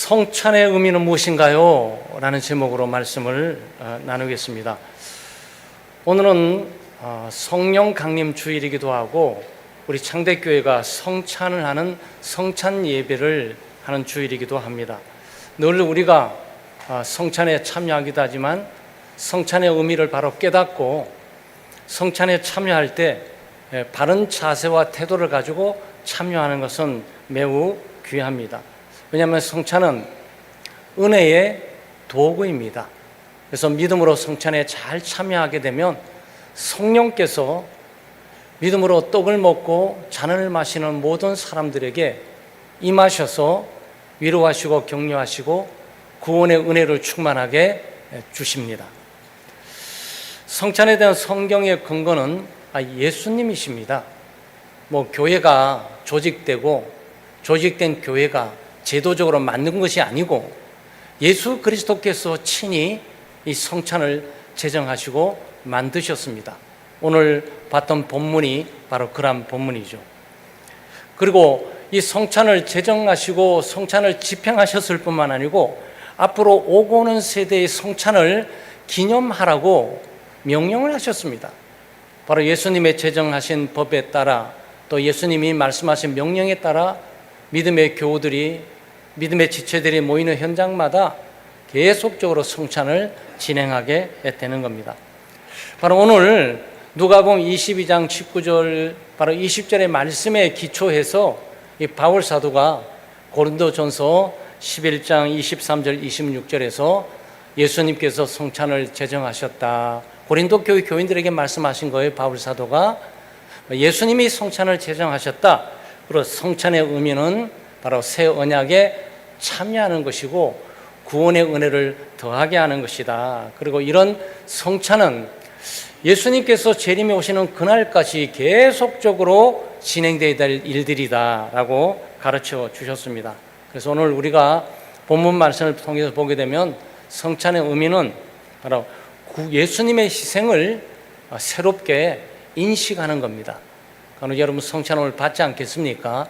성찬의 의미는 무엇인가요? 라는 제목으로 말씀을 나누겠습니다. 오늘은 성령 강림 주일이기도 하고 우리 창대교회가 성찬을 하는 성찬 예배를 하는 주일이기도 합니다. 늘 우리가 성찬에 참여하기도 하지만 성찬의 의미를 바로 깨닫고 성찬에 참여할 때 바른 자세와 태도를 가지고 참여하는 것은 매우 귀합니다. 왜냐하면 성찬은 은혜의 도구입니다. 그래서 믿음으로 성찬에 잘 참여하게 되면 성령께서 믿음으로 떡을 먹고 잔을 마시는 모든 사람들에게 임하셔서 위로하시고 격려하시고 구원의 은혜를 충만하게 주십니다. 성찬에 대한 성경의 근거는 예수님이십니다. 교회가 조직된 교회가 제도적으로 만든 것이 아니고 예수 그리스도께서 친히 이 성찬을 제정하시고 만드셨습니다. 오늘 봤던 본문이 바로 그런 본문이죠. 그리고 이 성찬을 제정하시고 성찬을 집행하셨을 뿐만 아니고 앞으로 오고 오는 세대의 성찬을 기념하라고 명령을 하셨습니다. 바로 예수님의 제정하신 법에 따라 또 예수님이 말씀하신 명령에 따라 믿음의 교우들이 믿음의 지체들이 모이는 현장마다 계속적으로 성찬을 진행하게 되는 겁니다. 바로 오늘 누가복음 22장 19절 바로 20절의 말씀에 기초해서 이 바울 사도가 고린도전서 11장 23절 26절에서 예수님께서 성찬을 제정하셨다. 고린도 교회 교인들에게 말씀하신 거예요. 바울 사도가 예수님이 성찬을 제정하셨다. 그리고 성찬의 의미는 바로 새 언약에 참여하는 것이고 구원의 은혜를 더하게 하는 것이다. 그리고 이런 성찬은 예수님께서 재림에 오시는 그날까지 계속적으로 진행되어야 될 일들이다라고 가르쳐 주셨습니다. 그래서 오늘 우리가 본문 말씀을 통해서 보게 되면 성찬의 의미는 바로 예수님의 희생을 새롭게 인식하는 겁니다. 그러니까 여러분 성찬을 받지 않겠습니까?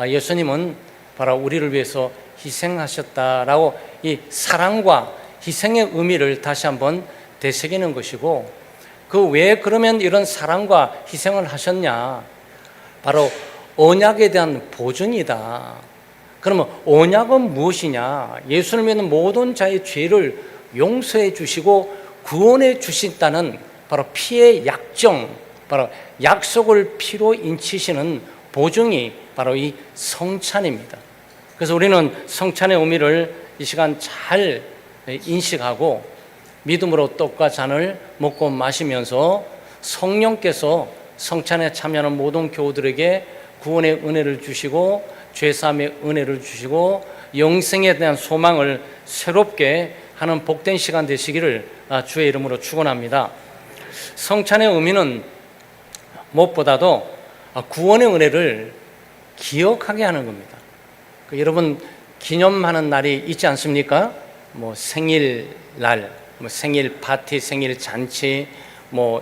예수님은 바로 우리를 위해서 희생하셨다라고 이 사랑과 희생의 의미를 다시 한번 되새기는 것이고 그 왜 그러면 이런 사랑과 희생을 하셨냐? 바로 언약에 대한 보증이다. 그러면 언약은 무엇이냐? 예수를 믿는 모든 자의 죄를 용서해 주시고 구원해 주신다는 바로 피의 약정, 바로 약속을 피로 인치시는 보증이 바로 이 성찬입니다. 그래서 우리는 성찬의 의미를 이 시간 잘 인식하고 믿음으로 떡과 잔을 먹고 마시면서 성령께서 성찬에 참여하는 모든 교우들에게 구원의 은혜를 주시고 죄사함의 은혜를 주시고 영생에 대한 소망을 새롭게 하는 복된 시간 되시기를 주의 이름으로 축원합니다. 성찬의 의미는 무엇보다도 구원의 은혜를 기억하게 하는 겁니다. 여러분 기념하는 날이 있지 않습니까? 생일날, 생일 파티, 생일 잔치,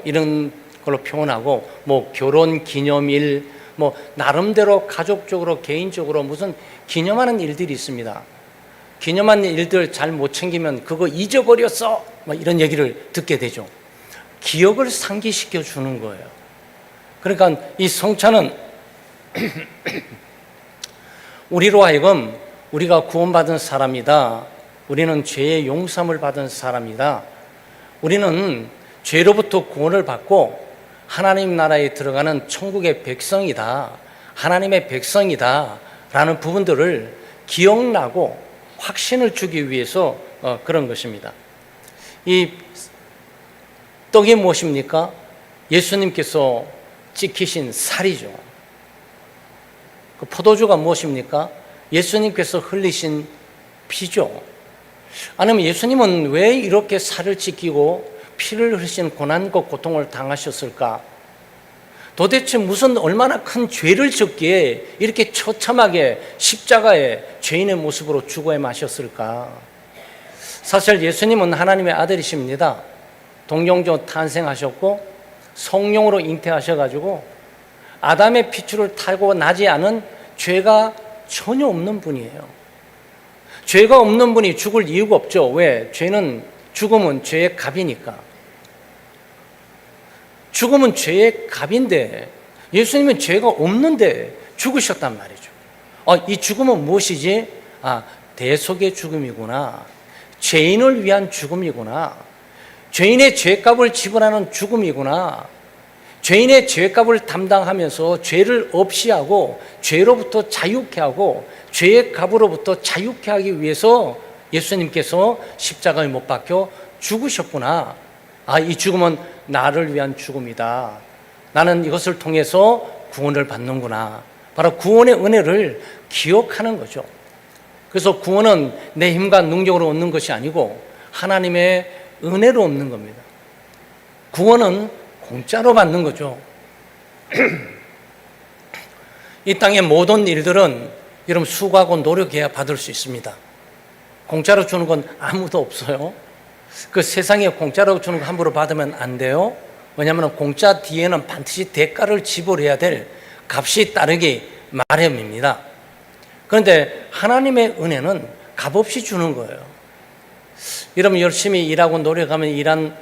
이런 걸로 표현하고, 결혼 기념일, 나름대로 가족적으로, 개인적으로 무슨 기념하는 일들이 있습니다. 기념하는 일들 잘 못 챙기면 그거 잊어버렸어! 이런 얘기를 듣게 되죠. 기억을 상기시켜 주는 거예요. 그러니까 이 성찬은 우리로 하여금 우리가 구원받은 사람이다. 우리는 죄의 용서함을 받은 사람이다. 우리는 죄로부터 구원을 받고 하나님 나라에 들어가는 천국의 백성이다. 하나님의 백성이다. 라는 부분들을 기억나고 확신을 주기 위해서 그런 것입니다. 이 떡이 무엇입니까? 예수님께서 찍히신 살이죠. 그 포도주가 무엇입니까? 예수님께서 흘리신 피죠. 아니면 예수님은 왜 이렇게 살을 찢기고 피를 흘리신 고난과 고통을 당하셨을까? 도대체 무슨 얼마나 큰 죄를 졌기에 이렇게 처참하게 십자가에 죄인의 모습으로 죽어야 마셨을까? 사실 예수님은 하나님의 아들이십니다. 동정조 탄생하셨고 성령으로 잉태하셔가지고 아담의 피줄을 타고 나지 않은 죄가 전혀 없는 분이에요. 죄가 없는 분이 죽을 이유가 없죠. 왜? 죽음은 죄의 값이니까. 죽음은 죄의 값인데 예수님은 죄가 없는데 죽으셨단 말이죠. 이 죽음은 무엇이지? 대속의 죽음이구나. 죄인을 위한 죽음이구나. 죄인의 죄값을 지불하는 죽음이구나. 죄인의 죄값을 담당하면서 죄를 없이 하고 죄로부터 자유케 하고 죄의 값으로부터 자유케 하기 위해서 예수님께서 십자가에 못 박혀 죽으셨구나. 이 죽음은 나를 위한 죽음이다. 나는 이것을 통해서 구원을 받는구나. 바로 구원의 은혜를 기억하는 거죠. 그래서 구원은 내 힘과 능력으로 얻는 것이 아니고 하나님의 은혜로 얻는 겁니다. 구원은 공짜로 받는 거죠. 이 땅의 모든 일들은 여러분 수고하고 노력해야 받을 수 있습니다. 공짜로 주는 건 아무도 없어요. 그 세상에 공짜로 주는 거 함부로 받으면 안 돼요. 왜냐하면 공짜 뒤에는 반드시 대가를 지불해야 될 값이 따르기 마련입니다. 그런데 하나님의 은혜는 값없이 주는 거예요. 여러분 열심히 일하고 노력하면 일한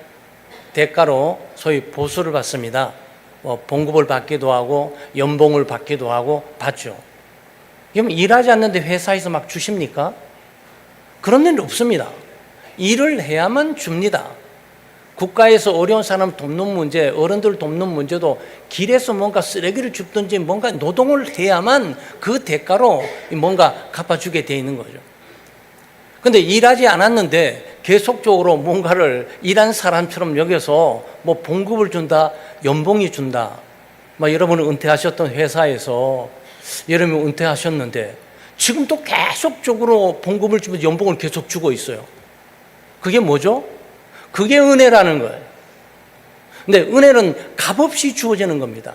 대가로 소위 보수를 받습니다. 봉급을 받기도 하고 연봉을 받기도 하고 받죠. 그럼 일하지 않는데 회사에서 막 주십니까? 그런 일 없습니다. 일을 해야만 줍니다. 국가에서 어려운 사람 돕는 문제, 어른들 돕는 문제도 길에서 뭔가 쓰레기를 줍든지 뭔가 노동을 해야만 그 대가로 뭔가 갚아주게 돼 있는 거죠. 근데 일하지 않았는데 계속적으로 뭔가를 일한 사람처럼 여겨서 뭐 봉급을 준다, 연봉이 준다. 여러분은 은퇴하셨던 회사에서 여러분이 은퇴하셨는데 지금 또 계속적으로 봉급을 주면서 연봉을 계속 주고 있어요. 그게 뭐죠? 그게 은혜라는 거예요. 근데 은혜는 값없이 주어지는 겁니다.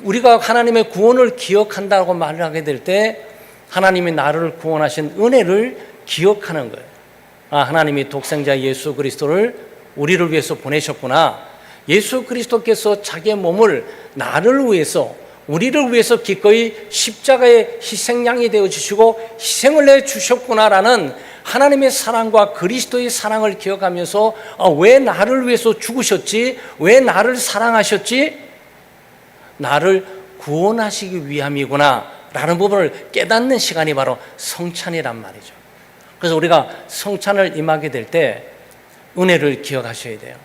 우리가 하나님의 구원을 기억한다고 말을 하게 될 때 하나님이 나를 구원하신 은혜를 기억하는 거예요. 하나님이 독생자 예수 그리스도를 우리를 위해서 보내셨구나. 예수 그리스도께서 자기의 몸을 나를 위해서, 우리를 위해서 기꺼이 십자가의 희생양이 되어주시고 희생을 해주셨구나라는 하나님의 사랑과 그리스도의 사랑을 기억하면서 왜 나를 위해서 죽으셨지? 왜 나를 사랑하셨지? 나를 구원하시기 위함이구나 라는 부분을 깨닫는 시간이 바로 성찬이란 말이죠. 그래서 우리가 성찬을 임하게 될 때 은혜를 기억하셔야 돼요.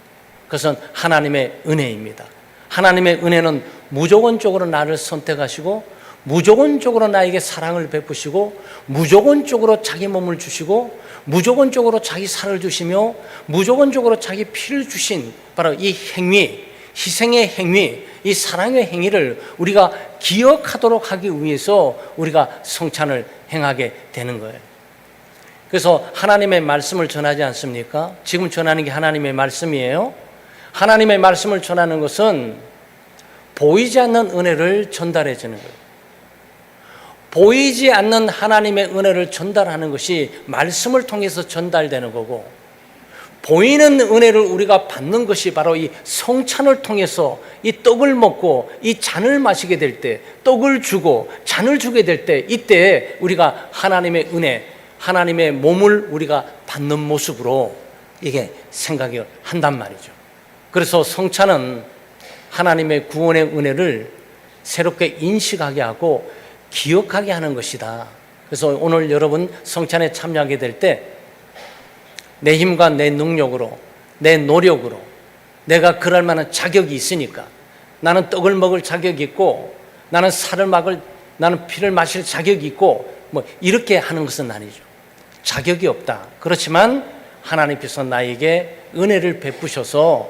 그것은 하나님의 은혜입니다. 하나님의 은혜는 무조건적으로 나를 선택하시고 무조건적으로 나에게 사랑을 베푸시고 무조건적으로 자기 몸을 주시고 무조건적으로 자기 살을 주시며 무조건적으로 자기 피를 주신 바로 이 행위, 희생의 행위, 이 사랑의 행위를 우리가 기억하도록 하기 위해서 우리가 성찬을 행하게 되는 거예요. 그래서 하나님의 말씀을 전하지 않습니까? 지금 전하는 게 하나님의 말씀이에요. 하나님의 말씀을 전하는 것은 보이지 않는 은혜를 전달해 주는 거예요. 보이지 않는 하나님의 은혜를 전달하는 것이 말씀을 통해서 전달되는 거고, 보이는 은혜를 우리가 받는 것이 바로 이 성찬을 통해서 이 떡을 먹고 이 잔을 마시게 될 때, 떡을 주고 잔을 주게 될 때, 이때 우리가 하나님의 은혜, 하나님의 몸을 우리가 받는 모습으로 이게 생각을 한단 말이죠. 그래서 성찬은 하나님의 구원의 은혜를 새롭게 인식하게 하고 기억하게 하는 것이다. 그래서 오늘 여러분 성찬에 참여하게 될 때 내 힘과 내 능력으로, 내 노력으로 내가 그럴 만한 자격이 있으니까, 나는 떡을 먹을 자격이 있고 나는 나는 피를 마실 자격이 있고 이렇게 하는 것은 아니죠. 자격이 없다. 그렇지만 하나님께서 나에게 은혜를 베푸셔서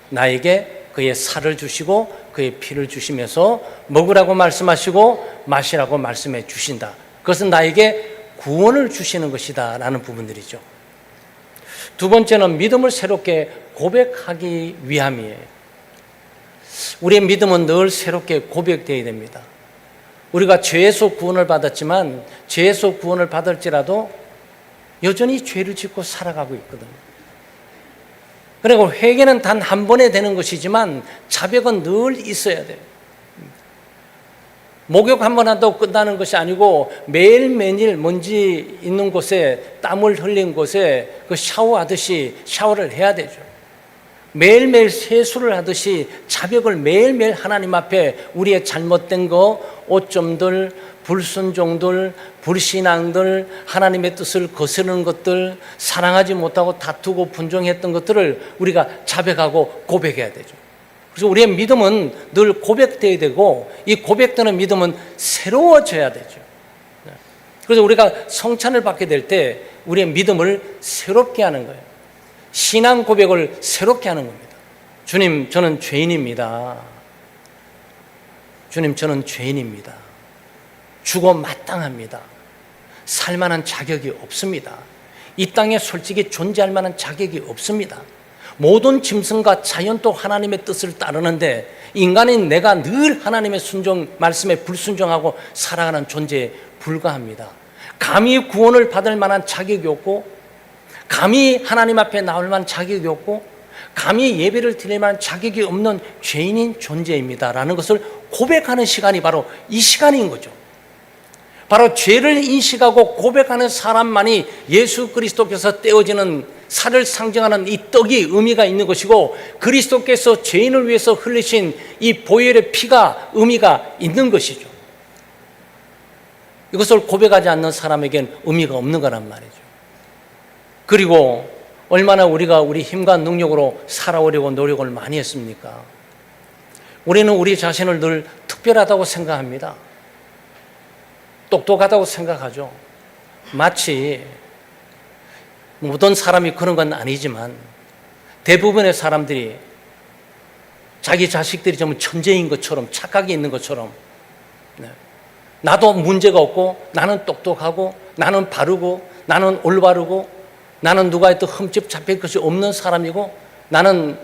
나에게 그의 살을 주시고 그의 피를 주시면서 먹으라고 말씀하시고 마시라고 말씀해 주신다. 그것은 나에게 구원을 주시는 것이다 라는 부분들이죠. 두 번째는 믿음을 새롭게 고백하기 위함이에요. 우리의 믿음은 늘 새롭게 고백되어야 됩니다. 우리가 죄에서 구원을 받았지만 죄에서 구원을 받을지라도 여전히 죄를 짓고 살아가고 있거든요. 그리고 회개는 단 한 번에 되는 것이지만 자백은 늘 있어야 돼요. 목욕 한 번 한다고 끝나는 것이 아니고 매일매일 먼지 있는 곳에 땀을 흘린 곳에 그 샤워하듯이 샤워를 해야 되죠. 매일매일 세수를 하듯이 자백을 매일매일 하나님 앞에 우리의 잘못된 거, 오점들, 불순종들, 불신앙들, 하나님의 뜻을 거스르는 것들, 사랑하지 못하고 다투고 분종했던 것들을 우리가 자백하고 고백해야 되죠. 그래서 우리의 믿음은 늘 고백돼야 되고 이 고백되는 믿음은 새로워져야 되죠. 그래서 우리가 성찬을 받게 될 때 우리의 믿음을 새롭게 하는 거예요. 신앙 고백을 새롭게 하는 겁니다. 주님, 저는 죄인입니다. 주님, 저는 죄인입니다. 죽어 마땅합니다. 살만한 자격이 없습니다. 이 땅에 솔직히 존재할 만한 자격이 없습니다. 모든 짐승과 자연도 하나님의 뜻을 따르는데 인간인 내가 늘 하나님의 말씀에 불순종하고 살아가는 존재에 불과합니다. 감히 구원을 받을 만한 자격이 없고 감히 하나님 앞에 나올 만한 자격이 없고 감히 예배를 드릴 만한 자격이 없는 죄인인 존재입니다 라는 것을 고백하는 시간이 바로 이 시간인 거죠. 바로 죄를 인식하고 고백하는 사람만이 예수 그리스도께서 떼어지는 살을 상징하는 이 떡이 의미가 있는 것이고 그리스도께서 죄인을 위해서 흘리신 이 보혈의 피가 의미가 있는 것이죠. 이것을 고백하지 않는 사람에겐 의미가 없는 거란 말이죠. 그리고 얼마나 우리가 우리 힘과 능력으로 살아오려고 노력을 많이 했습니까? 우리는 우리 자신을 늘 특별하다고 생각합니다. 똑똑하다고 생각하죠. 마치 모든 사람이 그런 건 아니지만 대부분의 사람들이 자기 자식들이 좀 천재인 것처럼 착각이 있는 것처럼 나도 문제가 없고 나는 똑똑하고 나는 바르고 나는 올바르고 나는 누가 해도 흠집 잡힐 것이 없는 사람이고 나는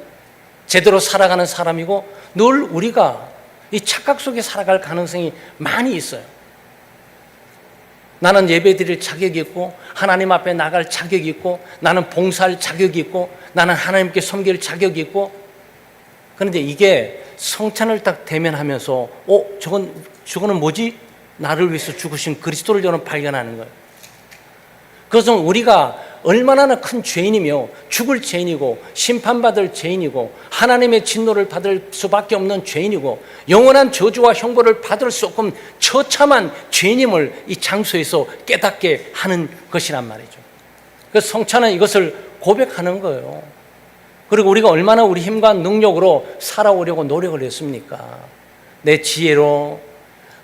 제대로 살아가는 사람이고 늘 우리가 이 착각 속에 살아갈 가능성이 많이 있어요. 나는 예배드릴 자격이 있고 하나님 앞에 나갈 자격이 있고 나는 봉사할 자격이 있고 나는 하나님께 섬길 자격이 있고 그런데 이게 성찬을 딱 대면하면서 저거는 뭐지? 나를 위해서 죽으신 그리스도를 저는 발견하는 거예요. 그것은 우리가 얼마나 큰 죄인이며 죽을 죄인이고 심판받을 죄인이고 하나님의 진노를 받을 수밖에 없는 죄인이고 영원한 저주와 형벌을 받을 수 없는 처참한 죄인임을 이 장소에서 깨닫게 하는 것이란 말이죠. 그래서 성찬은 이것을 고백하는 거예요. 그리고 우리가 얼마나 우리 힘과 능력으로 살아오려고 노력을 했습니까? 내 지혜로,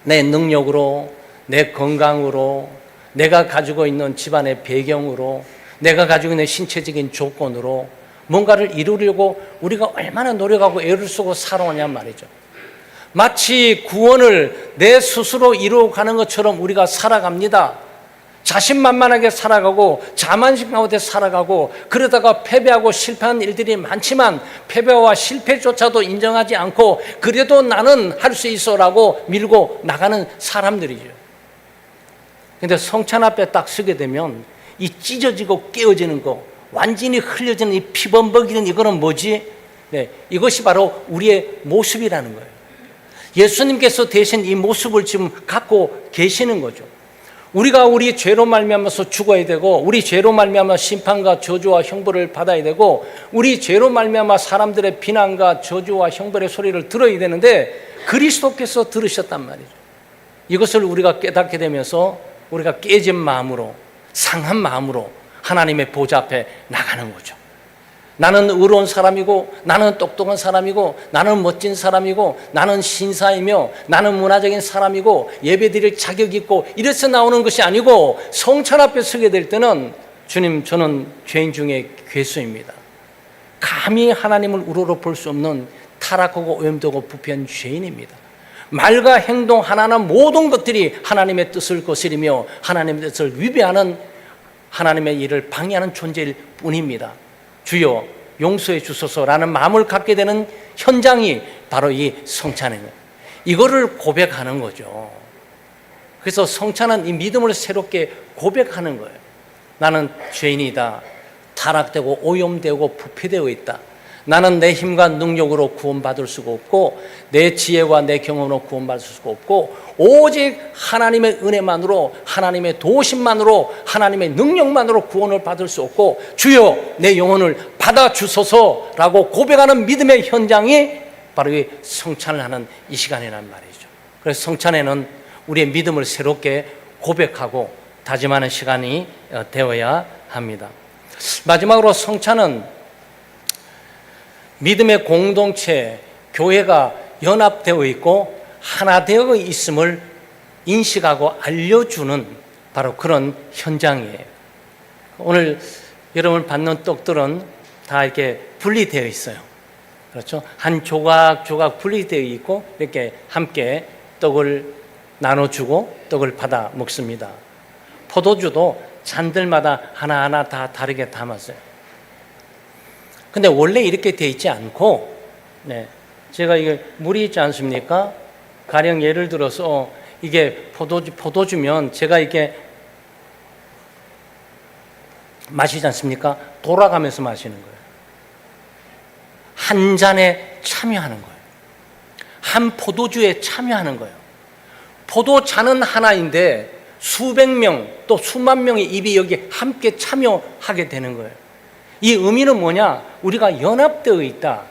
내 능력으로, 내 건강으로, 내가 가지고 있는 집안의 배경으로, 내가 가지고 있는 신체적인 조건으로 뭔가를 이루려고 우리가 얼마나 노력하고 애를 쓰고 살아오냔 말이죠. 마치 구원을 내 스스로 이루어가는 것처럼 우리가 살아갑니다. 자신만만하게 살아가고 자만심 가운데 살아가고 그러다가 패배하고 실패한 일들이 많지만 패배와 실패조차도 인정하지 않고 그래도 나는 할 수 있어라고 밀고 나가는 사람들이죠. 그런데 성찬 앞에 딱 서게 되면 이 찢어지고 깨어지는 거, 완전히 흘려지는 이 피범벅이는 이거는 뭐지? 네, 이것이 바로 우리의 모습이라는 거예요. 예수님께서 대신 이 모습을 지금 갖고 계시는 거죠. 우리가 우리 죄로 말미암아서 죽어야 되고 우리 죄로 말미암아 심판과 저주와 형벌을 받아야 되고 우리 죄로 말미암아 사람들의 비난과 저주와 형벌의 소리를 들어야 되는데 그리스도께서 들으셨단 말이죠. 이것을 우리가 깨닫게 되면서 우리가 깨진 마음으로 상한 마음으로 하나님의 보좌 앞에 나가는 거죠. 나는 의로운 사람이고 나는 똑똑한 사람이고 나는 멋진 사람이고 나는 신사이며 나는 문화적인 사람이고 예배드릴 자격이 있고 이래서 나오는 것이 아니고 성찬 앞에 서게 될 때는 주님, 저는 죄인 중에 괴수입니다. 감히 하나님을 우러러 볼 수 없는 타락하고 오염되고 부패한 죄인입니다. 말과 행동 하나하나 모든 것들이 하나님의 뜻을 거스리며 하나님의 뜻을 위배하는 하나님의 일을 방해하는 존재일 뿐입니다. 주여 용서해 주소서라는 마음을 갖게 되는 현장이 바로 이 성찬입니다. 이거를 고백하는 거죠. 그래서 성찬은 이 믿음을 새롭게 고백하는 거예요. 나는 죄인이다. 타락되고 오염되고 부패되어 있다. 나는 내 힘과 능력으로 구원받을 수가 없고 내 지혜와 내 경험으로 구원받을 수가 없고 오직 하나님의 은혜만으로, 하나님의 도우심만으로, 하나님의 능력만으로 구원을 받을 수 없고 주여 내 영혼을 받아주소서라고 고백하는 믿음의 현장이 바로 이 성찬을 하는 이 시간이란 말이죠. 그래서 성찬에는 우리의 믿음을 새롭게 고백하고 다짐하는 시간이 되어야 합니다. 마지막으로 성찬은 믿음의 공동체, 교회가 연합되어 있고 하나 되어 있음을 인식하고 알려주는 바로 그런 현장이에요. 오늘 여러분 받는 떡들은 다 이렇게 분리되어 있어요. 그렇죠? 한 조각 조각 분리되어 있고 이렇게 함께 떡을 나눠주고 떡을 받아 먹습니다. 포도주도 잔들마다 하나하나 다 다르게 담았어요. 근데 원래 이렇게 되어 있지 않고, 제가 이게 물이 있지 않습니까? 가령 예를 들어서 이게 포도주면 제가 이게 마시지 않습니까? 돌아가면서 마시는 거예요. 한 잔에 참여하는 거예요. 한 포도주에 참여하는 거예요. 포도잔은 하나인데 수백 명 또 수만 명의 입이 여기 함께 참여하게 되는 거예요. 이 의미는 뭐냐? 우리가 연합되어 있다.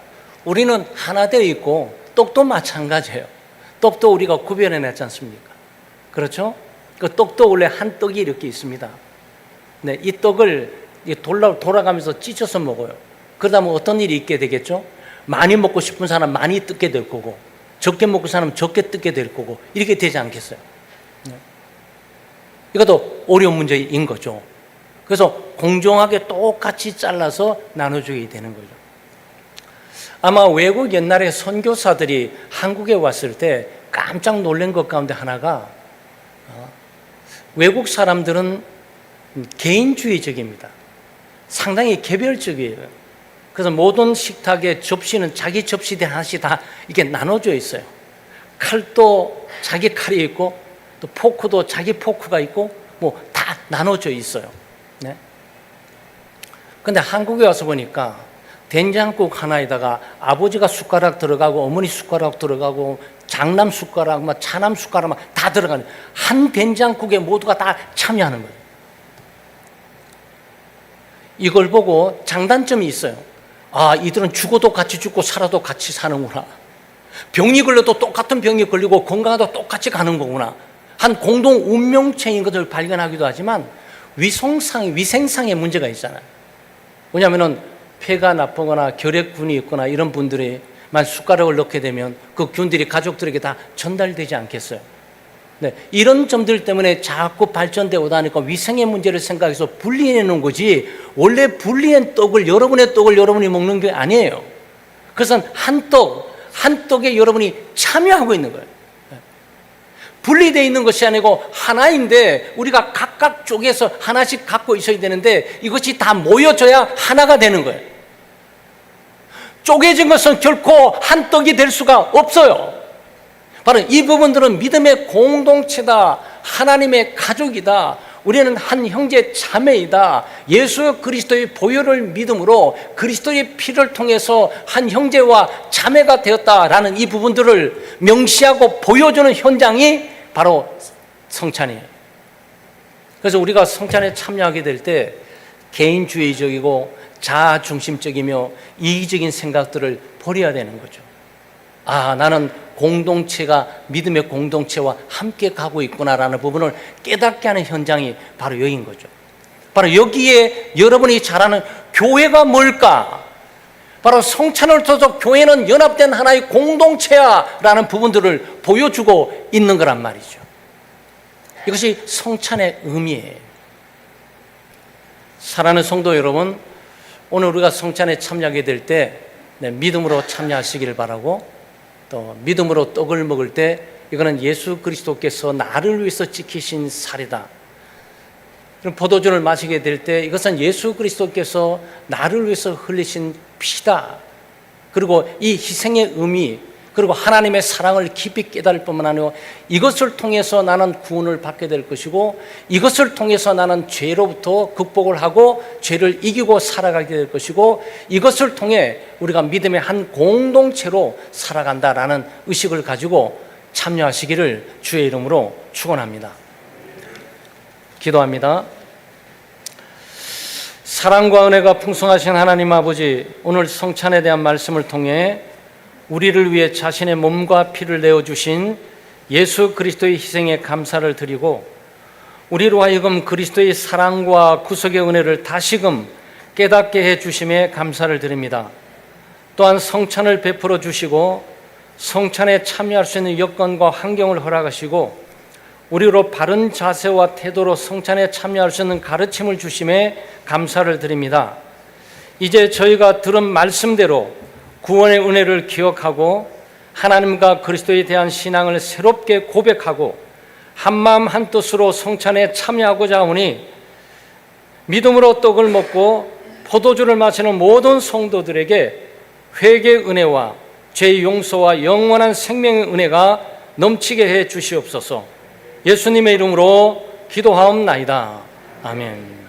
우리는 하나 되어 있고 떡도 마찬가지예요. 떡도 우리가 구별해 냈지 않습니까? 그렇죠? 그 떡도 원래 한 떡이 이렇게 있습니다. 네, 이 떡을 돌아가면서 찢어서 먹어요. 그러다 어떤 일이 있게 되겠죠? 많이 먹고 싶은 사람 많이 뜯게 될 거고 적게 먹고 사람 적게 뜯게 될 거고 이렇게 되지 않겠어요? 네. 이것도 어려운 문제인 거죠. 그래서 공정하게 똑같이 잘라서 나눠주게 되는 거죠. 아마 외국 옛날에 선교사들이 한국에 왔을 때 깜짝 놀란 것 가운데 하나가 외국 사람들은 개인주의적입니다. 상당히 개별적이에요. 그래서 모든 식탁에 접시는 자기 접시대 하나씩 다 이렇게 나눠져 있어요. 칼도 자기 칼이 있고 또 포크도 자기 포크가 있고 뭐 다 나눠져 있어요. 네. 근데 한국에 와서 보니까 된장국 하나에다가 아버지가 숟가락 들어가고 어머니 숟가락 들어가고 장남 숟가락, 차남 숟가락 다 들어가는 한 된장국에 모두가 다 참여하는 거예요. 이걸 보고 장단점이 있어요. 아, 이들은 죽어도 같이 죽고 살아도 같이 사는구나. 병이 걸려도 똑같은 병이 걸리고 건강하도 똑같이 가는 거구나. 한 공동 운명체인 것을 발견하기도 하지만 위생상의 문제가 있잖아요. 왜냐하면 폐가 나쁘거나 결핵균이 있거나 이런 분들이 만 숟가락을 넣게 되면 그 균들이 가족들에게 다 전달되지 않겠어요. 네, 이런 점들 때문에 자꾸 발전되어 오다니까 위생의 문제를 생각해서 분리해 놓은 거지 원래 분리한 떡을 여러분의 떡을 여러분이 먹는 게 아니에요. 그것은 한 떡에 여러분이 참여하고 있는 거예요. 분리되어 있는 것이 아니고 하나인데 우리가 각각 쪽에서 하나씩 갖고 있어야 되는데 이것이 다 모여져야 하나가 되는 거예요. 쪼개진 것은 결코 한 떡이 될 수가 없어요. 바로 이 부분들은 믿음의 공동체다. 하나님의 가족이다. 우리는 한 형제 자매이다. 예수 그리스도의 보혈을 믿음으로 그리스도의 피를 통해서 한 형제와 자매가 되었다라는 이 부분들을 명시하고 보여주는 현장이 바로 성찬이에요. 그래서 우리가 성찬에 참여하게 될 때 개인주의적이고 자아중심적이며 이기적인 생각들을 버려야 되는 거죠. 아, 나는 공동체가 믿음의 공동체와 함께 가고 있구나라는 부분을 깨닫게 하는 현장이 바로 여기인 거죠. 바로 여기에 여러분이 잘 아는 교회가 뭘까? 바로 성찬을 통해서 교회는 연합된 하나의 공동체야라는 부분들을 보여주고 있는 거란 말이죠. 이것이 성찬의 의미예요. 사랑하는 성도 여러분, 오늘 우리가 성찬에 참여하게 될 때 믿음으로 참여하시기를 바라고, 또 믿음으로 떡을 먹을 때 이거는 예수 그리스도께서 나를 위해서 지키신 살이다. 포도주를 마시게 될 때 이것은 예수 그리스도께서 나를 위해서 흘리신 피다. 그리고 이 희생의 의미, 그리고 하나님의 사랑을 깊이 깨달을 뿐만 아니라 이것을 통해서 나는 구원을 받게 될 것이고 이것을 통해서 나는 죄로부터 극복을 하고 죄를 이기고 살아가게 될 것이고 이것을 통해 우리가 믿음의 한 공동체로 살아간다라는 의식을 가지고 참여하시기를 주의 이름으로 축원합니다. 기도합니다. 사랑과 은혜가 풍성하신 하나님 아버지, 오늘 성찬에 대한 말씀을 통해 우리를 위해 자신의 몸과 피를 내어주신 예수 그리스도의 희생에 감사를 드리고 우리로 하여금 그리스도의 사랑과 구속의 은혜를 다시금 깨닫게 해주심에 감사를 드립니다. 또한 성찬을 베풀어 주시고 성찬에 참여할 수 있는 여건과 환경을 허락하시고 우리로 바른 자세와 태도로 성찬에 참여할 수 있는 가르침을 주심에 감사를 드립니다. 이제 저희가 들은 말씀대로 구원의 은혜를 기억하고 하나님과 그리스도에 대한 신앙을 새롭게 고백하고 한마음 한뜻으로 성찬에 참여하고자 하오니 믿음으로 떡을 먹고 포도주를 마시는 모든 성도들에게 회개의 은혜와 죄의 용서와 영원한 생명의 은혜가 넘치게 해 주시옵소서. 예수님의 이름으로 기도하옵나이다. 아멘.